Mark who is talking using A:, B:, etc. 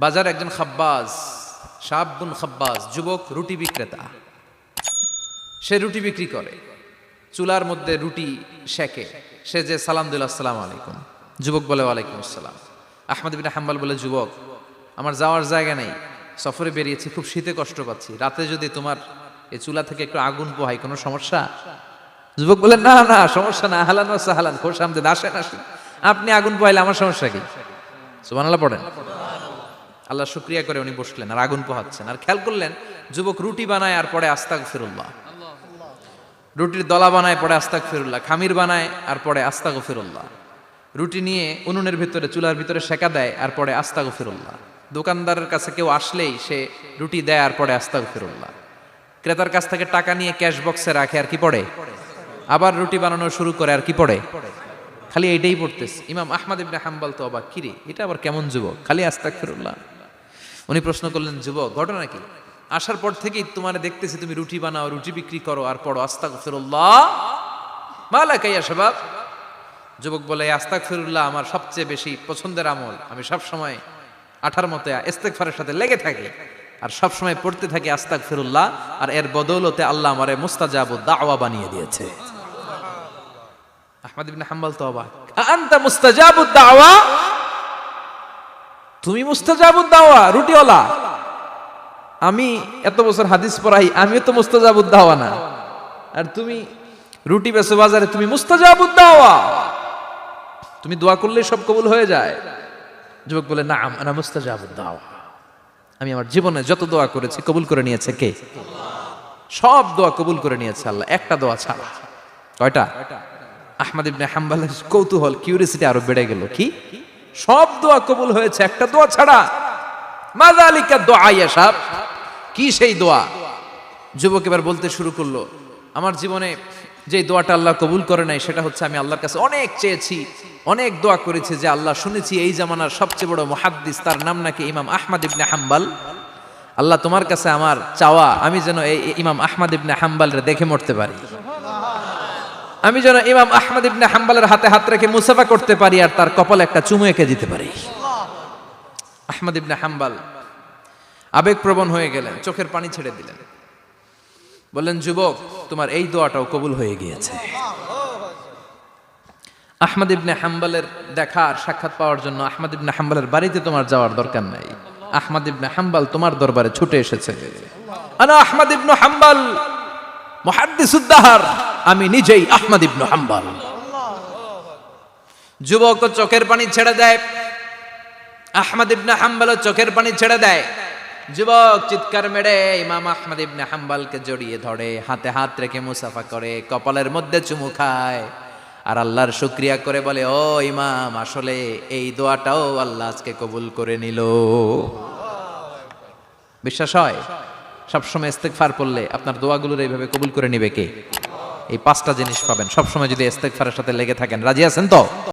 A: বাজার একজন খাব্বাজ, শাবুন খাব্বাজ, যুবক রুটি বিক্রেতা। সে রুটি বিক্রি করে, চুলার মধ্যে রুটি সেকে। সে যে সালাম দিল, আসসালামু আলাইকুম। যুবক বলে ওয়ালাইকুম আসসালাম। আহমদ ইবনে হাম্বল বলে, যুবক আমার যাওয়ার জায়গা নেই, সফরে বেরিয়েছি, খুব শীতে কষ্ট পাচ্ছি, রাতে যদি তোমার এই চুলা থেকে একটু আগুন পোহাই কোনো সমস্যা? যুবক বলে, না না সমস্যা না, আহলান ওয়া সাহলান, খোশ আমদেদ, আসেন আসেন, আপনি আগুন পোহাইলে আমার সমস্যা কি? সুবহানাল্লাহ পড়েন। আল্লাহ শুকরিয়া করে উনি বসলেন আর আগুন পোহাচ্ছেন, আর খেয়াল করলেন যুবক রুটি বানায় আর পরে আস্তাগফিরুল্লাহ, রুটির দলা বানায় পরে আস্তাগফিরুল্লাহ, খামির বানায় আর পরে আস্তাগফিরুল্লাহ, রুটি নিয়ে উনুনের ভিতরে চুলার ভিতরে সেকা দেয় আর পরে আস্তাগফিরুল্লাহ, দোকানদারের কাছে কেউ আসলেই সে রুটি দেয় আর পরে আস্তাগফিরুল্লাহ, ক্রেতার কাছ থেকে টাকা নিয়ে ক্যাশ বক্সে রাখে আর কি পড়ে, আবার রুটি বানানো শুরু করে আর কি পড়ে, খালি এইটাই পড়তেছে। ইমাম আহমদ ইবনে হাম্বল তো অবাক, কিরে এটা আবার কেমন যুবক, খালি আস্তাগফিরুল্লাহ। উনি প্রশ্ন করলেন, যুবক ঘটনা কি? আসার পর থেকেই তোমার দেখতেছি তুমি রুটি বানাও, রুটি বিক্রি করো আর পড়ো আস্তাগফিরুল্লাহ, মালাকা ইয়া শাবাব। যুবক বলে, আস্তাগফিরুল্লাহ আমার সবচেয়ে বেশি পছন্দের আমল, আমি সব সময় আঠার মতো ইস্তেগফারের সাথে লেগে থাকি আর সব সময় পড়তে থাকি আস্তাগফিরুল্লাহ, আর এর বদৌলতে আল্লাহ আমারে মুস্তাজাবুদ দাওয়া বানিয়ে দিয়েছে। আহমদ ইবনে হাম্বল তো অবাক, আনতা মুস্তাজাবুদ দাওয়া, তুমি মুস্তাজাবুদ দাওয়া রুটিওয়ালা? আমি এত বছর হাদিস পড়াই, আমিও তো মুস্তাজাবুদ দাওয়া না, আর তুমি রুটি বেচো বাজারে, তুমি মুস্তাজাবুদ দাওয়া, তুমি দোয়া করলে সব কবুল হয়ে যায়? যুবক বলে, না আনা মুস্তাজাবুদ দাওয়া, আমি আমার জীবনে যত দোয়া করেছি কবুল করে নিয়েছে কে? সব দোয়া কবুল করে নিয়েছে আল্লাহ, একটা দোয়া ছাড়া। কয়টা? আহমদ ইবনে হাম্বলের কৌতূহল, কিউরিয়াসিটি আরো বেড়ে গেল, কি সব দোয়া কবুল হয়েছে একটা দোয়া ছাড়া? মাযালিকা দোয়া ইয়া শাব, কি সেই দোয়া? যুবক এবার বলতে শুরু করলো, আমার জীবনে যে দোয়াটা আল্লাহ কবুল করে নাই সেটা হচ্ছে, আমি আল্লাহর কাছে অনেক চেয়েছি, অনেক দোয়া করেছি, যে আল্লাহ শুনেছি এই জামানার সবচেয়ে বড় মুহাদ্দিস, তার নাম নাকি ইমাম আহমদ ইবনে হাম্বল। আল্লাহ তোমার কাছে আমার চাওয়া, আমি যেন এই ইমাম আহমদ ইবনে হাম্বলরে দেখে মরতে পারি, আমি যেন ইমাম আহমদ ইবনে হাম্বলের হাতে হাত রেখে মুসাফা করতে পারি আর তার কপালে একটা চুমু এঁকে দিতে পারি। আহমদ ইবনে হাম্বল আবেগপ্রবণ হয়ে গেলেন, চোখের পানি ছেড়ে দিলেন, বললেন, যুবক তোমার এই দোয়াটাও কবুল হয়ে গিয়েছে। আহমদ ইবনে হাম্বলের দেখার সাক্ষাৎ পাওয়ার জন্য আহমদ ইবনে হাম্বলের বাড়িতে তোমার যাওয়ার দরকার নাই, আহমদ ইবনে হাম্বল তোমার দরবারে ছুটে এসেছে। আনা আহমদ ইবনে হাম্বল মুহাদ্দিসুদ দাহর, আমি নিজেই আহমদ ইবনে হাম্বল। যুবক চোখের পানি ছেড়ে দেয়, আহমদ ইবনে হাম্বল চোখের পানি ছেড়ে দেয়। যুবক চিৎকার মেরে ইমাম আহমদ ইবনে হাম্বলকে জড়িয়ে ধরে, হাতে হাত রেখে মুসাফা করে, কপালের মধ্যে চুমু খায় আর আল্লাহর শুকরিয়া করে বলে, ও ইমাম, আসলে এই দোয়াটাও আল্লাহ আজকে কবুল করে নিল। বিশ্বাস হয়? সবসময় ইস্তেগফার পড়লে আপনার দোয়াগুলোর এইভাবে কবুল করে নিবে কে? এই 5টা জিনিস পাবেন সবসময় যদি ইস্তেগফারের সাথে লেগে থাকেন। রাজি আছেন তো?